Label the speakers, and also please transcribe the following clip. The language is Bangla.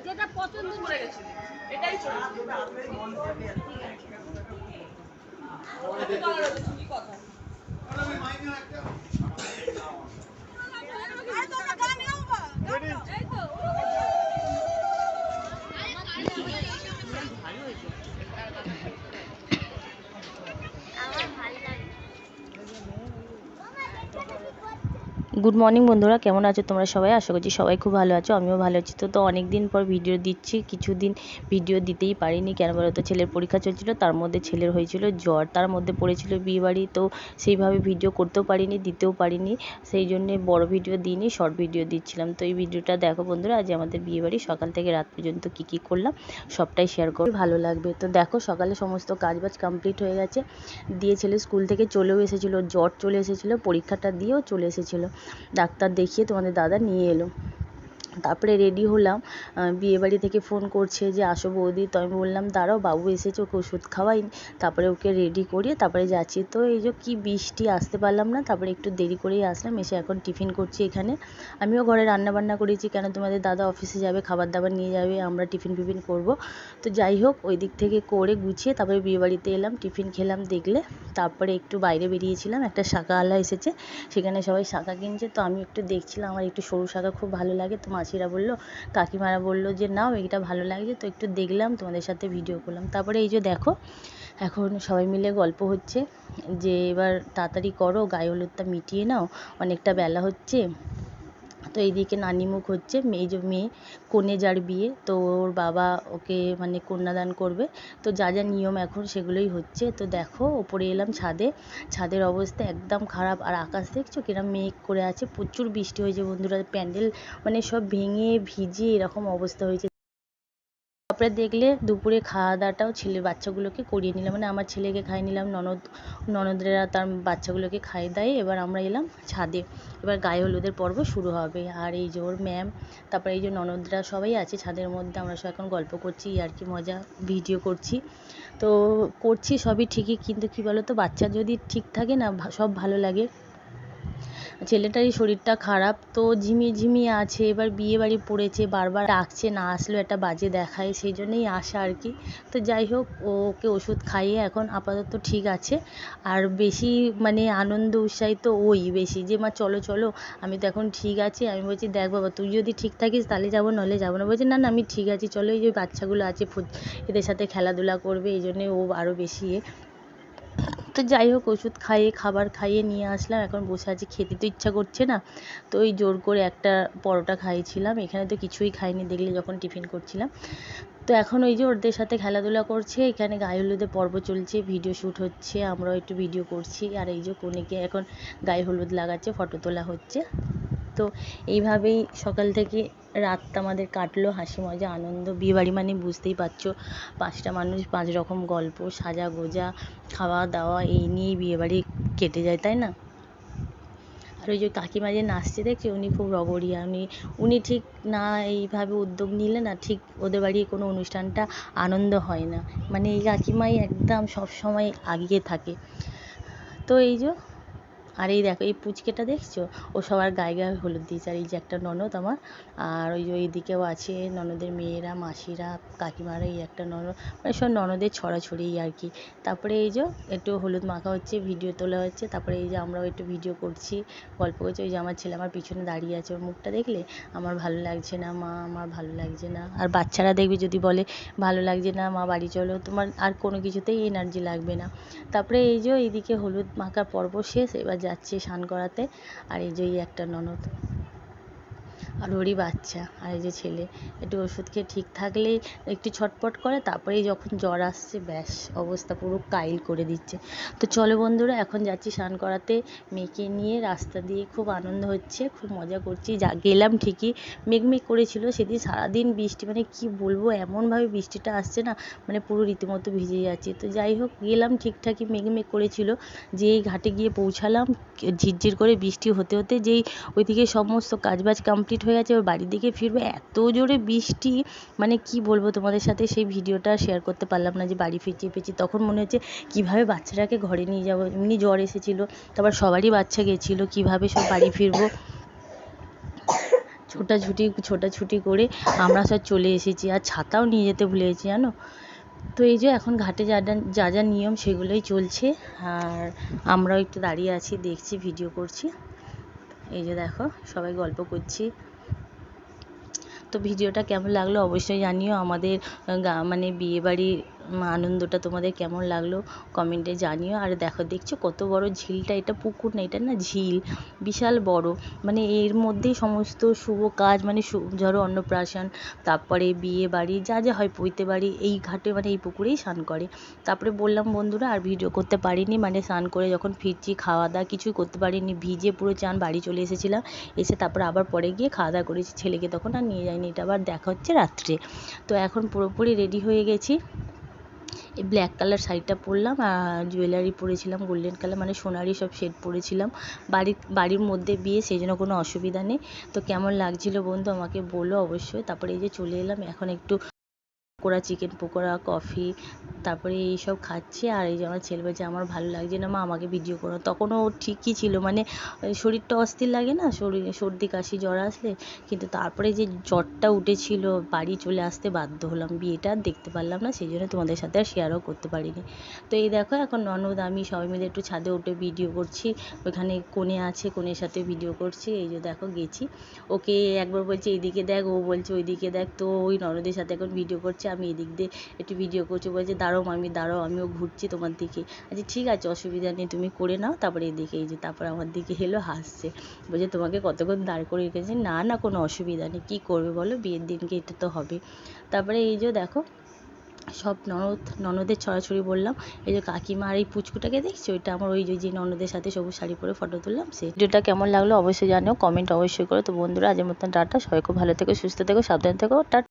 Speaker 1: যেটা পছন্দ করে গেছে এটাই কথা
Speaker 2: গুড মর্নিং বন্ধুরা, কেমন আছো তোমরা সবাই? আশা করছি সবাই খুব ভালো আছো, আমিও ভালো আছি। তো অনেক দিন পর ভিডিও দিচ্ছি। কিছুদিন ভিডিও দিতেই পারিনি, কেন বলো তো, ছেলের পরীক্ষা চলছিল, তার মধ্যে ছেলের হয়েছিল জ্বর, তার মধ্যে পড়েছিল বিয়েবাড়ি, তো সেইভাবে ভিডিও করতেও পারিনি, দিতেও পারিনি। সেই জন্যে বড় ভিডিও দিইনি, শর্ট ভিডিও দিচ্ছিলাম। তো এই ভিডিওটা দেখো বন্ধুরা, আজ আমাদের বিয়েবাড়ি সকাল থেকে রাত পর্যন্ত কী করলাম সবটাই শেয়ার করো, ভালো লাগবে। তো দেখো, সকালে সমস্ত কাজবাজ কমপ্লিট হয়ে গেছে, দিয়ে ছেলে স্কুল থেকে চলেও এসেছিলো, জ্বর চলে এসেছিলো, পরীক্ষাটা দিয়েও চলে এসেছিলো। ডাক্তার দেখিয়ে তোমাদের দাদা নিয়ে এলো। তারপরে রেডি হলাম, বিয়েবাড়ি থেকে ফোন করছে যে আসো বৌদি। তো আমি বললাম দাঁড়াও, বাবু এসেছে, ওকে ওষুধ খাওয়াই। তারপরে ওকে রেডি করিয়ে তারপরে যাচ্ছি। তো এই যে কী বৃষ্টি, আসতে পারলাম না, তারপরে একটু দেরি করেই আসলাম। এসে এখন টিফিন করছি এখানে। আমিও ঘরে রান্না বান্না করেছি, কেন তোমাদের দাদা অফিসে যাবে, খাবার দাবার নিয়ে যাবে, আমরা টিফিন করব। তো যাই হোক, ওই দিক থেকে করে গুছিয়ে তারপরে বিয়েবাড়িতে এলাম, টিফিন খেলাম দেখলে। তারপরে একটু বাইরে বেরিয়েছিলাম, একটা শাঁখাওয়ালা এসেছে, সেখানে সবাই শাঁখা কিনছে। তো আমি একটু দেখছিলাম, আমার একটু সরু শাঁখা খুব ভালো লাগে। তো মাসিরা বললো, কাকিমারা বললো যে নাও, এইটা ভালো লাগছে। তো একটু দেখলাম, তোমাদের সাথে ভিডিও করলাম। তারপরে এই যে দেখো, এখন সবাই মিলে গল্প হচ্ছে যে এবার তাড়াতাড়ি করো, গায়ে হলুদটা মিটিয়ে নাও, অনেকটা বেলা হচ্ছে। তো এইদিকে নানিমুখ হচ্ছে, মেয়ে কনে যার বিয়ে, তো ওর বাবা ওকে মানে কন্যাদান করবে। তো যা যা নিয়ম এখন সেগুলোই হচ্ছে। তো দেখো, ওপরে এলাম ছাদে, ছাদের অবস্থা একদম খারাপ। আর আকাশ দেখছো কিরম মেঘ করে আছে, প্রচুর বৃষ্টি হয়েছে বন্ধুরা, প্যান্ডেল মানে সব ভেঙে ভিজে এরকম অবস্থা হয়েছে। তারপরে দেখলে দুপুরে খাওয়া দাওয়াটাও ছেলে বাচ্চাগুলোকে করিয়ে নিলাম, মানে আমার ছেলেকে খাইয়ে নিলাম, ননদরা তার বাচ্চাগুলোকে খাইয়ে দেয়। এবার আমরা এলাম ছাদে, এবার গায়ে হলুদের পর্ব শুরু হবে। আর এই যে ওর ম্যাম, তারপরে এই যে ননদরা সবাই আছে ছাদের মধ্যে, আমরা সব এখন গল্প করছি, আর কি মজা, ভিডিও করছি। তো করছি সবই ঠিকই, কিন্তু কী বলো তো, বাচ্চা যদি ঠিক থাকে না, সব ভালো লাগে। ছেলেটারই শরীরটা খারাপ, তো ঝিমিয়ে আছে। এবার বিয়ে বাড়ি পড়েছে, বারবার ডাকছে, না আসলেও একটা বাজে দেখায়, সেই জন্যই আসা আর কি। তো যাই হোক, ওকে ওষুধ খাইয়ে এখন আপাতত ঠিক আছে। আর বেশি মানে আনন্দ উৎসাহিত ওই বেশি, যে মা চলো চলো, আমি তো এখন ঠিক আছি। আমি বলছি দেখ বাবা, তুই যদি ঠিক থাকিস তাহলে যাবো, নইলে যাবো না। বলছে না না, আমি ঠিক আছি, চলো। এই যে বাচ্চাগুলো আছে, এদের সাথে খেলাধুলা করবে, এই জন্যে ও আরও বেশি তো যাই হোক, ওষুধ খাইয়ে খাবার খাইয়ে নিয়ে আসলাম, এখন বসে আছি, খেতে তো ইচ্ছা করছে না। তো ওই জোর করে একটা পরোটা খাইয়েছিলাম, এখানে তো কিছুই খাইনি, দেখলে যখন টিফিন করছিলাম। তো এখন ওই যে ওদের সাথে খেলাধুলা করছে, এখানে গায়ে হলুদের পর্ব চলছে, ভিডিও শ্যুট হচ্ছে, আমরাও একটু ভিডিও করছি। আর এই যে কনেকে এখন গায়ে হলুদ লাগাচ্ছে, ফটো তোলা হচ্ছে। তো এইভাবেই সকাল থেকে রাতটা আমাদের কাটলো, হাসি মজা আনন্দ। বিয়েবাড়ি মানে বুঝতেই পারছো, 5টা মানুষ, 5 রকম গল্প, সাজা গোজা, খাওয়া দাওয়া, এই নিয়েই বিয়েবাড়ি কেটে যায়, তাই না? আর ওই যে কাকিমা যে নাচছে দেখছি, উনি খুব রগড়িয়া, উনি ঠিক না এইভাবে উদ্যোগ নিলে না, ঠিক ওদের বাড়ির কোনো অনুষ্ঠানটা আনন্দ হয় না। মানে এই কাকিমাই একদম সব সময় আগিয়ে থাকে। তো এই যে, আর এই দেখো, এই পুচকেটা দেখছো, ও সবার গায়ে গায়ে হলুদ দিয়েছে। আর এই যে একটা ননদ আমার, আর ওই যে এইদিকেও আছে ননদের মেয়েরা, মাসিরা, কাকিমারা, এই একটা ননদ, মানে সব ননদের ছড়াছড়ি আর কি। তারপরে এই যে একটু হলুদ মাখা হচ্ছে, ভিডিও তোলা হচ্ছে। তারপরে এই যে আমরাও একটু ভিডিও করছি, গল্প করছি। ওই যে আমার ছেলে আমার পিছনে দাঁড়িয়ে আছে, ওর মুখটা দেখলে আমার ভালো লাগছে না মা, আমার ভালো লাগছে না। আর বাচ্চারা দেখবে যদি বলে ভালো লাগছে না মা, বাড়ি চলো, তোমার আর কোনো কিছুতেই এনার্জি লাগবে না। তারপরে এই যে এইদিকে হলুদ মাখার পর্ব শেষ, এবার যাচ্ছে স্নান করাতে। আর এই যে একটা ননদ, আর ওরই বাচ্চা, আর এই যে ছেলে, একটু ওষুধ খেয়ে ঠিক থাকলেই একটু ছটপট করে, তারপরেই যখন জ্বর আসছে ব্যাস অবস্থা পুরো কাইল করে দিচ্ছে। তো চলো বন্ধুরা, এখন যাচ্ছি স্নান করাতে, মেয়েকে নিয়ে রাস্তা দিয়ে খুব আনন্দ হচ্ছে, খুব মজা করছি। গেলাম ঠিকই, মেঘ করেছিল সেদিন সারাদিন বৃষ্টি, মানে কি বলবো, এমনভাবে বৃষ্টিটা আসছে না, মানে পুরো রীতিমতো ভিজে যাচ্ছি। তো যাই হোক, গেলাম ঠিকঠাকই, মেঘ করেছিল, যেই ঘাটে গিয়ে পৌঁছালাম, ঝিরঝির করে বৃষ্টি হতে হতে, যেই ওইদিকে সমস্ত কাজবাজ কমপ্লিট হয়ে গেছে, ওর বাড়ির দিকে ফিরবো, এত জোরে বৃষ্টি, মানে কি বলবো তোমাদের সাথে, সেই ভিডিওটা শেয়ার করতে পারলাম না। যে বাড়ি ফিরছি, তখন মনে হচ্ছে কীভাবে বাচ্চাটাকে ঘরে নিয়ে যাবো, এমনি জ্বর এসেছিলো, তারপর সবারই বাচ্চা গেছিলো, কীভাবে সব বাড়ি ফিরবো। ছোটাছুটি করে আমরা সব চলে এসেছি, আর ছাতাও নিয়ে যেতে ভুলে গেছি জানো। তো এই যে এখন ঘাটে যা নিয়ম সেগুলোই চলছে, আর আমরাও একটু দাঁড়িয়ে আছি, দেখছি, ভিডিও করছি। এই যে দেখো সবাই গল্প করছি। তো ভিডিওটা কেমন লাগলো অবশ্যই জানিও। আমাদের মানে বিয়েবাড়ির আনন্দটা তোমাদের কেমন লাগলো কমেন্টে জানিও। আর দেখছো কত বড় ঝিলটা, এটা পুকুর না, এটা না ঝিল, বিশাল বড়। মানে এর মধ্যেই সমস্ত শুভ কাজ, মানে ধরো অন্নপ্রাশন, তারপরে বিয়ে বাড়ি যা হয়, পৈতে বাড়ি এই ঘাটে, মানে এই পুকুরেই স্নান করে। তারপরে বললাম বন্ধুরা আর ভিডিও করতে পারিনি, মানে স্নান করে যখন ফিরছি খাওয়া দাওয়া কিছুই করতে পারিনি, ভিজে পুরো চান বাড়ি চলে এসেছিলাম। এসে তারপরে আবার পরে গিয়ে খাওয়া দাওয়া করেছি, ছেলেকে তখন আর নিয়ে যাইনি, এটা আবার দেখা হচ্ছে রাত্রে। তো এখন পুরোপুরি রেডি হয়ে গেছি। এই ব্ল্যাক কালার শাড়িটা পরলাম, আর জুয়েলারি পরেছিলাম গোল্ডেন কালার, মানে সোনারি সব সেট পরেছিলাম। বাড়ির মধ্যে বিয়ে, সেই জন্য কোনো অসুবিধা নেই। তো কেমন লাগছিল বন্ধু আমাকে বলো অবশ্যই। তারপরে এই যে চলে এলাম, এখন একটু পকোড়া, চিকেন পকোড়া, কফি, তারপরে এইসব খাচ্ছি। আর এই যে আমার ছেলে বলছে আমার ভালো লাগছে না মা, আমাকে ভিডিও করো। তখনও ঠিকই ছিল, মানে শরীরটা অস্থির লাগে না, সর্দি কাশি জ্বর আসলে। কিন্তু তারপরে যে জ্বরটা উঠেছিল, বাড়ি চলে আসতে বাধ্য হলাম, বিয়েটা আর দেখতে পারলাম না, সেই জন্য তোমাদের সাথে আর শেয়ারও করতে পারিনি। তো এই দেখো এখন ননদ আমি সবাই মিলে একটু ছাদে উঠে ভিডিও করছি। ওইখানে কোণে আছে, কোণের সাথে ভিডিও করছি। এই যে দেখো গেছি, ওকে একবার বলছে এইদিকে দেখ, ও বলছে ওইদিকে দেখ। তো ওই ননদের সাথে এখন ভিডিও করছে, আমি এদিক দিয়ে একটু ভিডিও করছি। বলছে দাঁড়াও মামি দাঁড়াও, আমিও ঘুরছি তোমার দিকে। আচ্ছা ঠিক আছে অসুবিধা নেই, তুমি করে নাও। তারপরে এদিকে এই যে তারপর আমার দিকে এলো, হাসছে, বলছে তোমাকে কতক্ষণ দাঁড় করে রেখেছি। না না কোনো অসুবিধা নেই, কী করবে বলো, বিয়ের দিনকে এটা তো হবে। তারপরে এই যে দেখো সব ননদের ছড়াছড়ি বললাম। এই যে কাকিমা আর এই পুচকুটাকে দেখছি, ওইটা আমার ওই যে ননদের সাথে সবুজ শাড়ি পরে ফটো তুললাম সে। ভিডিওটা কেমন লাগলো অবশ্যই জানিও, কমেন্ট অবশ্যই করো। তো বন্ধুরা আজের মতন টাটা, সবাই খুব ভালো থেকো, সুস্থ থেকো, সাবধানে থেকো, টাটা।